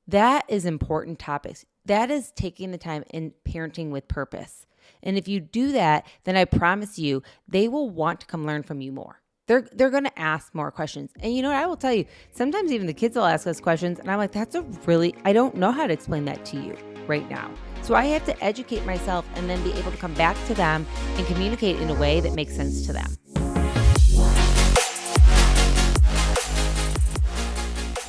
That is important topics. That is taking the time and parenting with purpose. And if you do that, then I promise you, they will want to come learn from you more. They're going to ask more questions. And you know what? I will tell you, sometimes even the kids will ask us questions. And I'm like, I don't know how to explain that to you right now. So I have to educate myself and then be able to come back to them and communicate in a way that makes sense to them.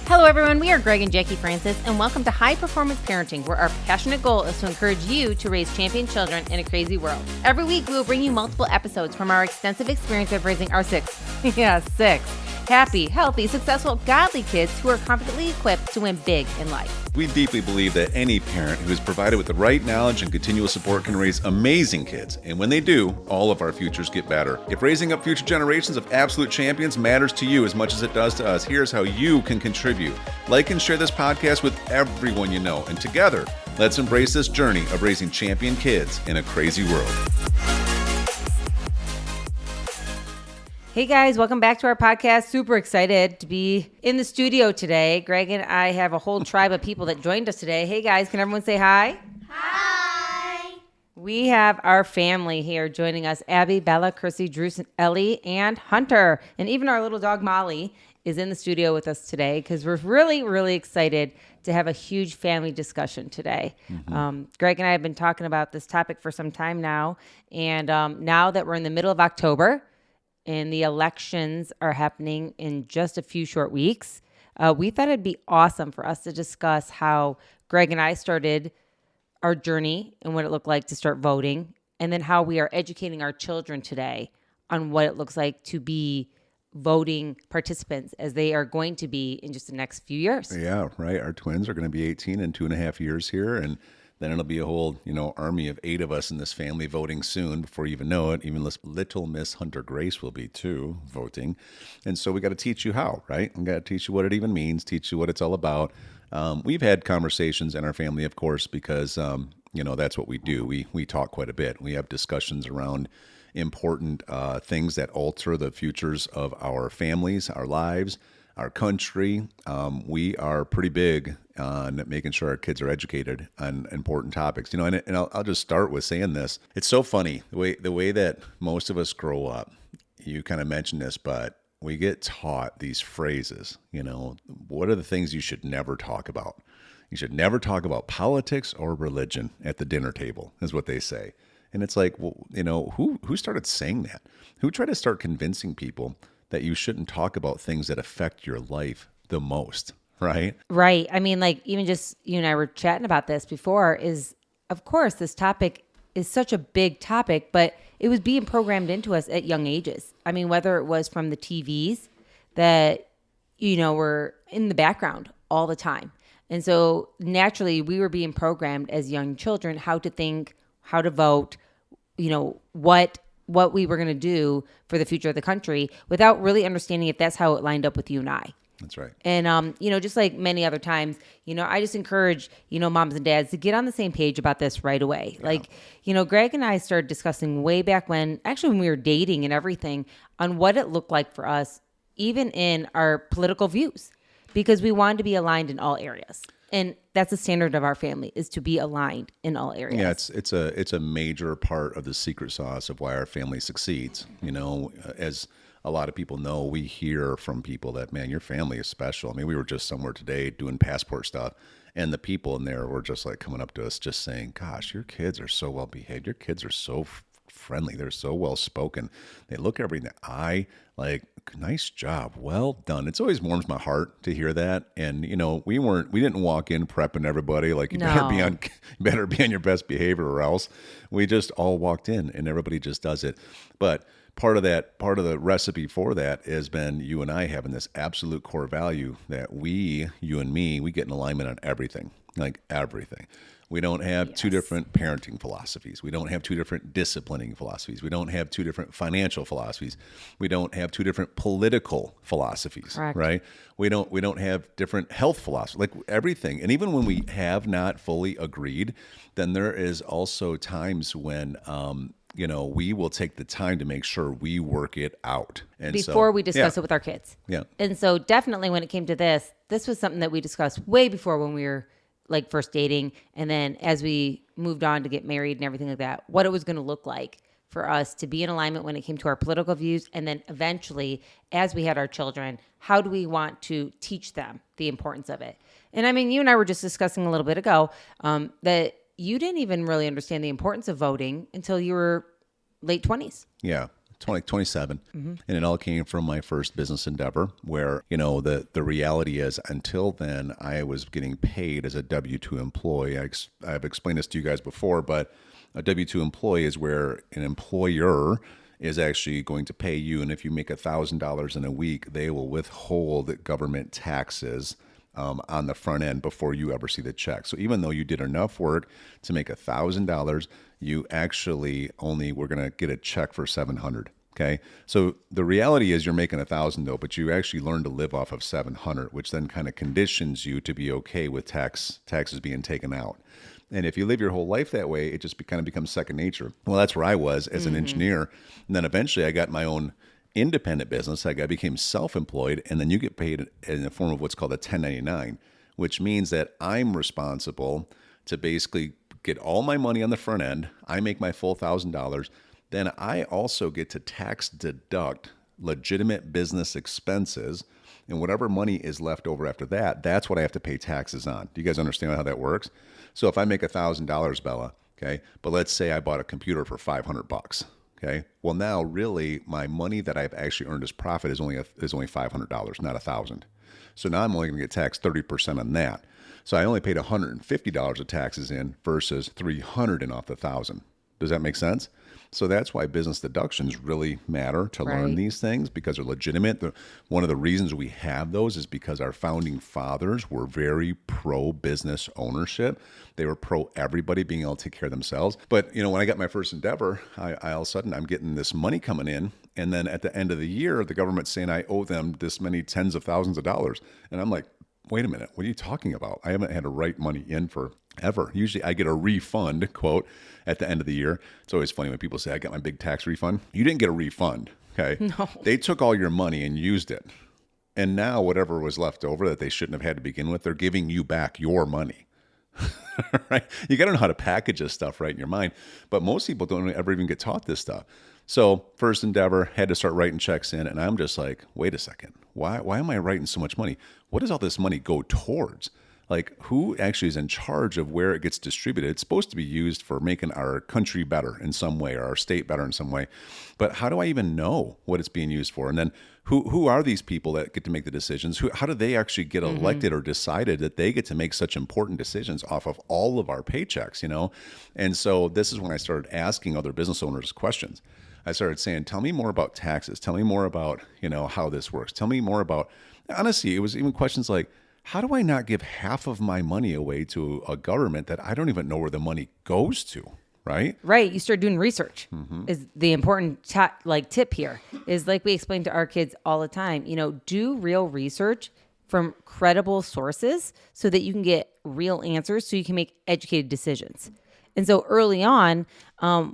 Hello, everyone. We are Greg and Jacquie Francis, and welcome to High Performance Parenting, where our passionate goal is to encourage you to raise champion children in a crazy world. Every week, we will bring you multiple episodes from our extensive experience of raising our six happy, healthy, successful, godly kids who are confidently equipped to win big in life. We deeply believe that any parent who is provided with the right knowledge and continual support can raise amazing kids. And when they do, all of our futures get better. If raising up future generations of absolute champions matters to you as much as it does to us, here's how you can contribute. Like and share this podcast with everyone you know. And together, let's embrace this journey of raising champion kids in a crazy world. Hey guys, welcome back to our podcast. Super excited to be in the studio today. Greg and I have a whole tribe of people that joined us today. Hey guys, can everyone say hi? Hi. We have our family here joining us. Abby, Bella, Chrissy, Drew, Ellie, and Hunter. And even our little dog Molly is in the studio with us today because we're really, really excited to have a huge family discussion today. Greg and I have been talking about this topic for some time now. And now that we're in the middle of October, and the elections are happening in just a few short weeks, we thought it'd be awesome for us to discuss how Greg and I started our journey and what it looked like to start voting, and then how we are educating our children today on what it looks like to be voting participants as they are going to be in just the next few years. Yeah, right. Our twins are going to be 18 in 2.5 years here, and then it'll be a whole, army of 8 of us in this family voting soon. Before you even know it, even little Miss Hunter Grace will be too voting. And so we got to teach you how, right? We got to teach you what it even means, teach you what it's all about. We've had conversations in our family, of course, because, that's what we do. We talk quite a bit. We have discussions around important things that alter the futures of our families, our lives, our country. We are pretty big on making sure our kids are educated on important topics. And I'll just start with saying this. It's so funny, the way that most of us grow up. You kind of mentioned this, but we get taught these phrases. What are the things you should never talk about? You should never talk about politics or religion at the dinner table, is what they say. And it's like, well, who started saying that? Who tried to start convincing people that you shouldn't talk about things that affect your life the most, right? Right. I mean, like, even just you and I were chatting about this before, is, of course, this topic is such a big topic, but it was being programmed into us at young ages. I mean, whether it was from the TVs that, were in the background all the time. And so naturally, we were being programmed as young children how to think, how to vote, what we were going to do for the future of the country without really understanding if that's how it lined up with you and I. That's right. And, just like many other times, I just encourage, moms and dads to get on the same page about this right away. Yeah. Like, Greg and I started discussing way back when we were dating and everything, on what it looked like for us, even in our political views, because we wanted to be aligned in all areas. And that's the standard of our family, is to be aligned in all areas. Yeah, it's a major part of the secret sauce of why our family succeeds. As a lot of people know, we hear from people that, man, your family is special. I mean, we were just somewhere today doing passport stuff, and the people in there were just like coming up to us just saying, gosh, your kids are so well behaved. Your kids are so friendly. They're so well spoken. They look everything in the eye, like, nice job, well done. It's always warms my heart to hear that. And we didn't walk in prepping everybody like you better be on your best behavior or else. We just all walked in and everybody just does it. But part of the recipe for that has been you and I having this absolute core value that you and me, we get in alignment on everything, like everything. We don't have two different parenting philosophies. We don't have two different disciplining philosophies. We don't have two different financial philosophies. We don't have two different political philosophies, Correct. Right? We don't have different health philosophies, like everything. And even when we have not fully agreed, then there is also times when we will take the time to make sure we work it out. And before we discuss it with our kids. Yeah. And so definitely when it came to this, this was something that we discussed way before when we were like first dating. And then as we moved on to get married and everything like that, what it was going to look like for us to be in alignment when it came to our political views. And then eventually, as we had our children, how do we want to teach them the importance of it? And I mean, you and I were just discussing a little bit ago that you didn't even really understand the importance of voting until you were late 20s. Yeah. 27. And it all came from my first business endeavor where, the reality is until then I was getting paid as a W-2 employee. I've explained this to you guys before, but a W-2 employee is where an employer is actually going to pay you. And if you make $1,000 in a week, they will withhold government taxes on the front end before you ever see the check. So even though you did enough work to make $1,000, you actually only were going to get a check for $700. Okay. So the reality is you're making $1,000 though, but you actually learn to live off of $700, which then kind of conditions you to be okay with taxes being taken out. And if you live your whole life that way, it just kind of becomes second nature. Well, that's where I was as an engineer. And then eventually I got my own independent business. I became self-employed, and then you get paid in the form of what's called a 1099, which means that I'm responsible to basically get all my money on the front end. I make my full $1,000. Then I also get to tax deduct legitimate business expenses, and whatever money is left over after that, that's what I have to pay taxes on. Do you guys understand how that works? So if I make $1,000, Bella, okay, but let's say I bought a computer for $500. Okay. Well, now really my money that I've actually earned as profit is only $500, not $1,000. So now I'm only going to get taxed 30% on that. So I only paid $150 of taxes in versus $300 in off the $1,000. Does that make sense? So that's why business deductions really matter to learn these things, because they're legitimate. One of the reasons we have those is because our founding fathers were very pro-business ownership. They were pro everybody being able to take care of themselves. But, when I got my first endeavor, I all of a sudden I'm getting this money coming in. And then at the end of the year, the government's saying I owe them this many tens of thousands of dollars. And I'm like, wait a minute, what are you talking about? I haven't had to write money in for ever. Usually I get a refund, quote, at the end of the year. It's always funny when people say, I got my big tax refund. You didn't get a refund, okay? No. They took all your money and used it. And now whatever was left over that they shouldn't have had to begin with, they're giving you back your money. Right? You got to know how to package this stuff right in your mind. But most people don't ever even get taught this stuff. So first endeavor, had to start writing checks in. And I'm just like, wait a second. Why am I writing so much money? What does all this money go towards? Like, who actually is in charge of where it gets distributed? It's supposed to be used for making our country better in some way, or our state better in some way. But how do I even know what it's being used for? And then who are these people that get to make the decisions? How do they actually get elected or decided that they get to make such important decisions off of all of our paychecks, And so this is when I started asking other business owners questions. I started saying, tell me more about taxes. Tell me more about, how this works. Tell me more about, honestly, it was even questions like, how do I not give half of my money away to a government that I don't even know where the money goes to, right? Right. You start doing research is the important tip here. Is like we explain to our kids all the time, do real research from credible sources so that you can get real answers so you can make educated decisions. And so early on,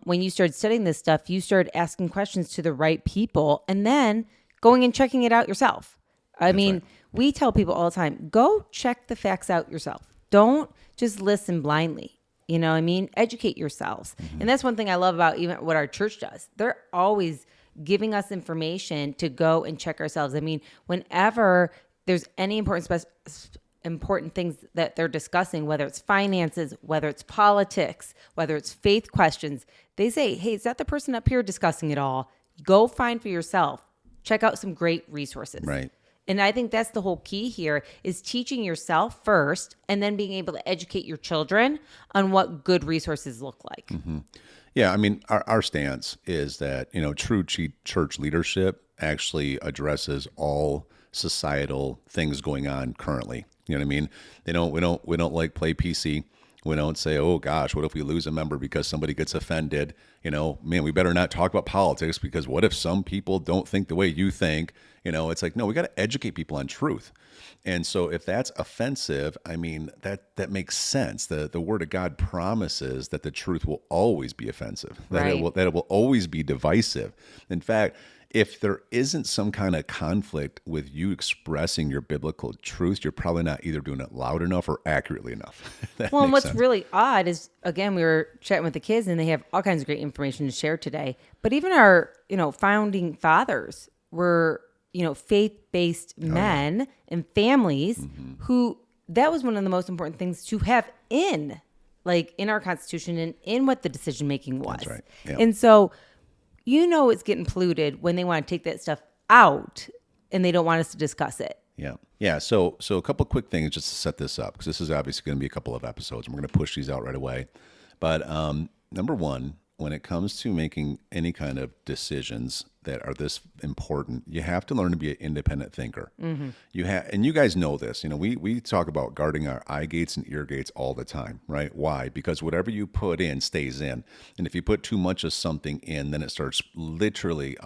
when you started studying this stuff, you started asking questions to the right people and then going and checking it out yourself. I mean, we tell people all the time, go check the facts out yourself. Don't just listen blindly. Educate yourselves. And that's one thing I love about even what our church does. They're always giving us information to go and check ourselves. I mean, whenever there's any important things that they're discussing, whether it's finances, whether it's politics, whether it's faith questions, they say, hey, is that the person up here discussing it all? Go find for yourself. Check out some great resources. Right. And I think that's the whole key here is teaching yourself first and then being able to educate your children on what good resources look like. Mm-hmm. Yeah, I mean, our stance is that, true church leadership actually addresses all societal things going on currently. You know what I mean? We don't like play PC. We don't say, oh gosh, what if we lose a member because somebody gets offended? We better not talk about politics because what if some people don't think the way you think? It's like, no, we got to educate people on truth. And so if that's offensive, I mean, that makes sense. The word of God promises that the truth will always be offensive, that it will always be divisive. In fact, if there isn't some kind of conflict with you expressing your biblical truth, you're probably not either doing it loud enough or accurately enough. That Well, and makes what's sense. really odd is, again, we were chatting with the kids and they have all kinds of great information to share today. But even our, founding fathers were, faith-based men and families who, that was one of the most important things to have in our Constitution and in what the decision-making was. That's right. Yeah. And so, it's getting polluted when they want to take that stuff out and they don't want us to discuss it. Yeah. Yeah. So a couple of quick things just to set this up, because this is obviously going to be a couple of episodes and we're going to push these out right away. But number one, when it comes to making any kind of decisions that are this important, you have to learn to be an independent thinker. And you guys know this. We talk about guarding our eye gates and ear gates all the time, right? Why? Because whatever you put in stays in, and if you put too much of something in, then it starts literally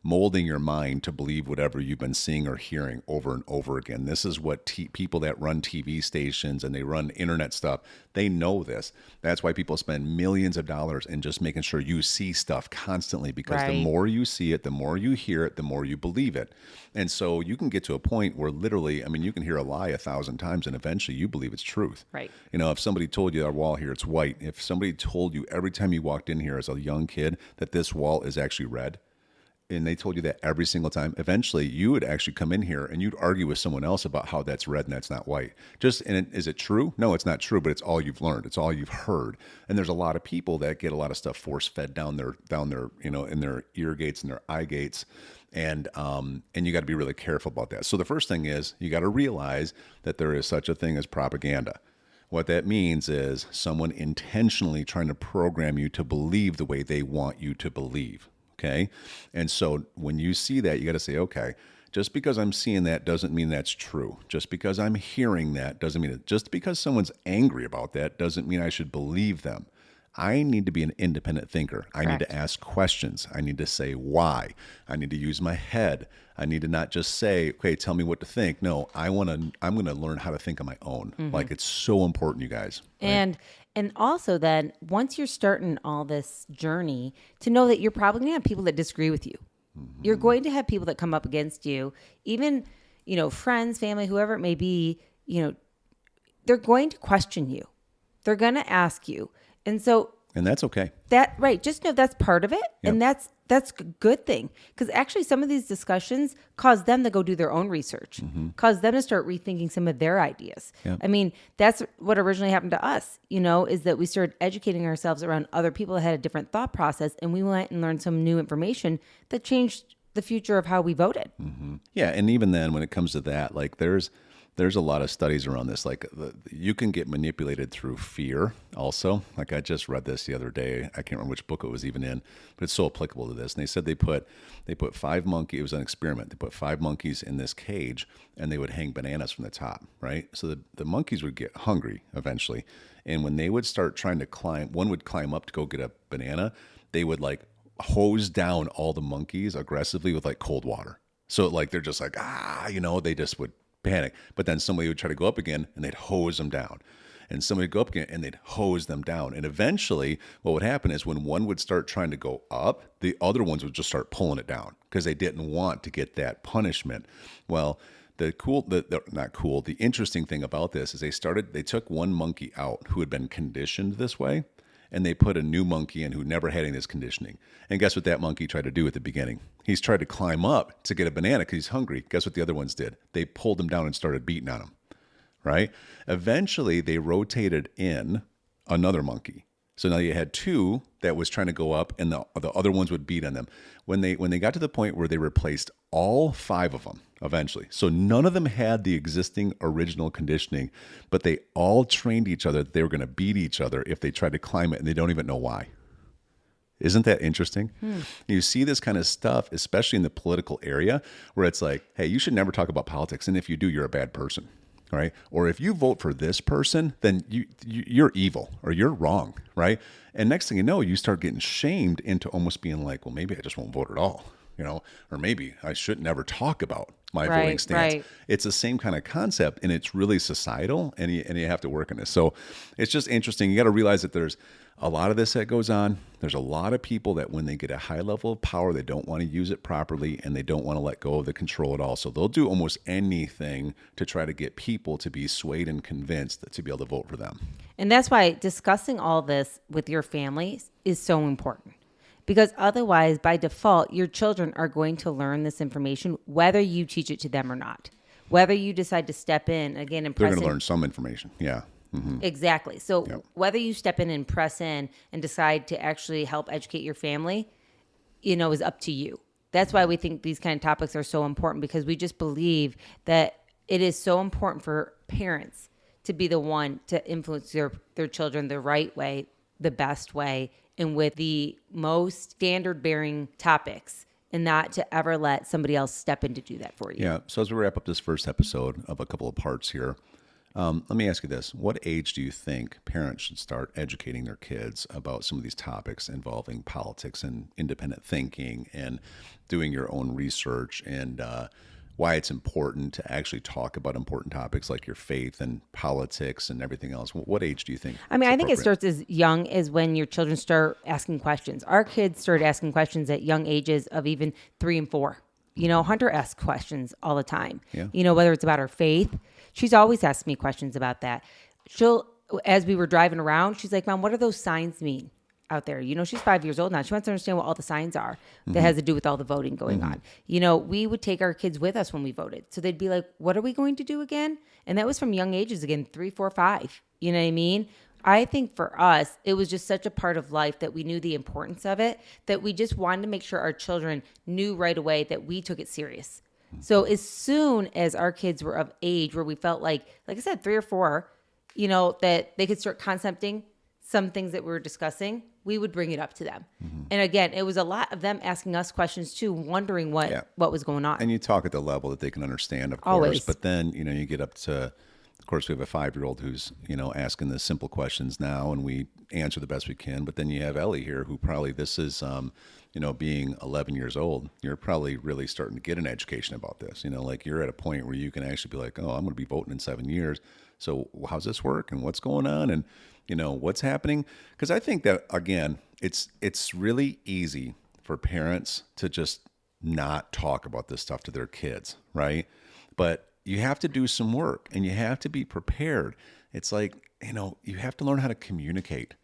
molding your mind to believe whatever you've been seeing or hearing over and over again. This is what people that run TV stations and they run internet stuff, they know this. That's why people spend millions of dollars in just making sure you see stuff constantly, because the more you see it, the more you hear it, the more you believe it. And so you can get to a point where literally, you can hear a lie 1,000 times and eventually you believe it's truth. Right. If somebody told you our wall here, it's white. If somebody told you every time you walked in here as a young kid that this wall is actually red, and they told you that every single time, eventually you would actually come in here and you'd argue with someone else about how that's red and that's not white. Is it true? No, it's not true, but it's all you've learned. It's all you've heard. And there's a lot of people that get a lot of stuff force fed down their, in their ear gates and their eye gates. And you got to be really careful about that. So the first thing is you got to realize that there is such a thing as propaganda. What that means is someone intentionally trying to program you to believe the way they want you to believe. Okay. And so when you see that, you got to say, okay, just because I'm seeing that doesn't mean that's true. Just because I'm hearing that doesn't mean it. Just because someone's angry about that doesn't mean I should believe them. I need to be an independent thinker. I need to ask questions. I need to say why. I need to use my head. I need to not just say, okay, tell me what to think. No, I'm going to learn how to think on my own. It's so important, you guys. Right? And also then, once you're starting all this journey, to know that you're probably going to have people that disagree with you. You're going to have people that come up against you, even, friends, family, whoever it may be, they're going to question you. They're going to ask you. And that's okay. Just know that's part of it. Yep. And that's a good thing. Because actually some of these discussions cause them to go do their own research, cause them to start rethinking some of their ideas. Yep. That's what originally happened to us, is that we started educating ourselves around other people that had a different thought process. And we went and learned some new information that changed the future of how we voted. Yeah. And even then, when it comes to that, there's a lot of studies around this. You can get manipulated through fear also. I just read this the other day. I can't remember which book it was even in, but it's so applicable to this. And they said they put 5 monkeys, it was an experiment. They put 5 monkeys in this cage and they would hang bananas from the top, right? So the monkeys would get hungry eventually. And when they would start trying to climb, one would climb up to go get a banana, they would hose down all the monkeys aggressively with cold water. So they're just they just would panic. But then somebody would try to go up again and they'd hose them down. And somebody would go up again and they'd hose them down. And eventually what would happen is when one would start trying to go up, the other ones would just start pulling it down because they didn't want to get that punishment. Well, the interesting thing about this is they took one monkey out who had been conditioned this way, and they put a new monkey in who never had any of this conditioning. And guess what that monkey tried to do at the beginning? He's tried to climb up to get a banana because he's hungry. Guess what the other ones did? They pulled him down and started beating on him, right? Eventually, they rotated in another monkey. So now you had 2 that was trying to go up, and the other ones would beat on them. When they got to the point where they replaced all 5 of them eventually, so none of them had the existing original conditioning, but they all trained each other that they were going to beat each other if they tried to climb it, and they don't even know why. Isn't that interesting? You see this kind of stuff, especially in the political area, where it's hey, you should never talk about politics, and if you do, you're a bad person. Right? Or if you vote for this person, then you're evil or you're wrong, right? And next thing you know, you start getting shamed into almost being well, maybe I just won't vote at all, or maybe I should never talk about my Right, voting stance. right. It's the same kind of concept, and it's really societal, and you have to work on this. So it's just interesting. You got to realize that there's a lot of this that goes on. There's a lot of people that when they get a high level of power, they don't want to use it properly, and they don't want to let go of the control at all. So they'll do almost anything to try to get people to be swayed and convinced to be able to vote for them. And that's why discussing all this with your family is so important. Because otherwise, by default, your children are going to learn this information, whether you teach it to them or not. Whether you decide to step in, again, and They're press going to in. learn some information. Yeah. Mm-hmm. Exactly. So Yep. whether you step in and press in and decide to actually help educate your family, is up to you. That's why we think these kind of topics are so important, because we just believe that it is so important for parents to be the one to influence their children the right way, the best way, and with the most standard-bearing topics, and not to ever let somebody else step in to do that for you. Yeah. So as we wrap up this first episode of a couple of parts here, let me ask you this. What age do you think parents should start educating their kids about some of these topics involving politics and independent thinking and doing your own research, and why it's important to actually talk about important topics like your faith and politics and everything else? What age do you think? I think it starts as young as when your children start asking questions. Our kids started asking questions at young ages of even 3 and 4. Hunter asks questions all the time. Yeah. Whether it's about her faith. She's always asked me questions about that. As we were driving around, she's like, Mom, what do those signs mean out there? She's 5 years old now. She wants to understand what all the signs are that has to do with all the voting going on. We would take our kids with us when we voted. So they'd be like, what are we going to do again? And that was from young ages again, 3, 4, 5. You know what I mean? I think for us, it was just such a part of life that we knew the importance of it, that we just wanted to make sure our children knew right away that we took it serious. So as soon as our kids were of age where we felt like I said, 3 or 4, that they could start concepting some things that we were discussing, we would bring it up to them. And again, it was a lot of them asking us questions too, wondering what was going on. And you talk at the level that they can understand, of course. Always. But then, you get up to, of course, we have a 5-year-old who's, asking the simple questions now, and we answer the best we can. But then you have Ellie here, who probably, this is, being 11 years old, you're probably really starting to get an education about this. Like you're at a point where you can actually be like, oh, I'm going to be voting in 7 years. So how's this work, and what's going on, and what's happening? Because I think that, again, it's really easy for parents to just not talk about this stuff to their kids, right? But you have to do some work, and you have to be prepared. It's like, you have to learn how to communicate.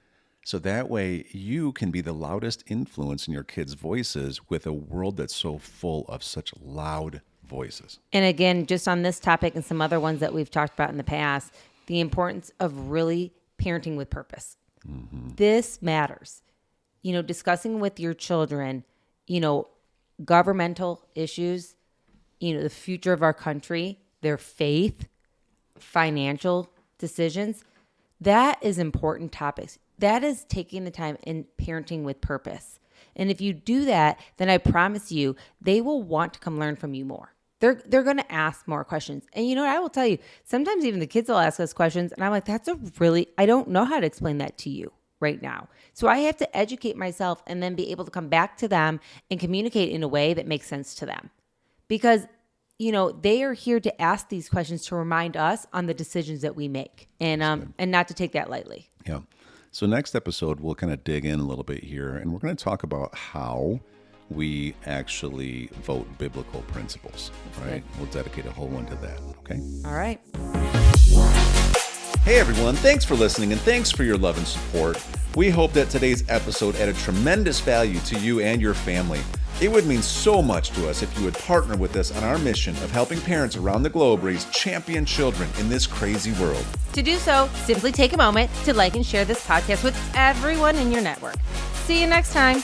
So that way you can be the loudest influence in your kids' voices with a world that's so full of such loud voices. And again, just on this topic and some other ones that we've talked about in the past, the importance of really parenting with purpose. This matters. Discussing with your children, governmental issues, the future of our country, their faith, financial decisions, that is important topics. That is taking the time and parenting with purpose. And if you do that, then I promise you, they will want to come learn from you more. They're going to ask more questions. And you know what? I will tell you, sometimes even the kids will ask us questions, and I'm like, I don't know how to explain that to you right now. So I have to educate myself and then be able to come back to them and communicate in a way that makes sense to them. Because they are here to ask these questions to remind us on the decisions that we make, and not to take that lightly. Yeah. So next episode, we'll kind of dig in a little bit here, and we're going to talk about how we actually vote biblical principles, right? We'll dedicate a whole one to that, okay? All right. Hey everyone, thanks for listening, and thanks for your love and support. We hope that today's episode added tremendous value to you and your family. It would mean so much to us if you would partner with us on our mission of helping parents around the globe raise champion children in this crazy world. To do so, simply take a moment to like and share this podcast with everyone in your network. See you next time.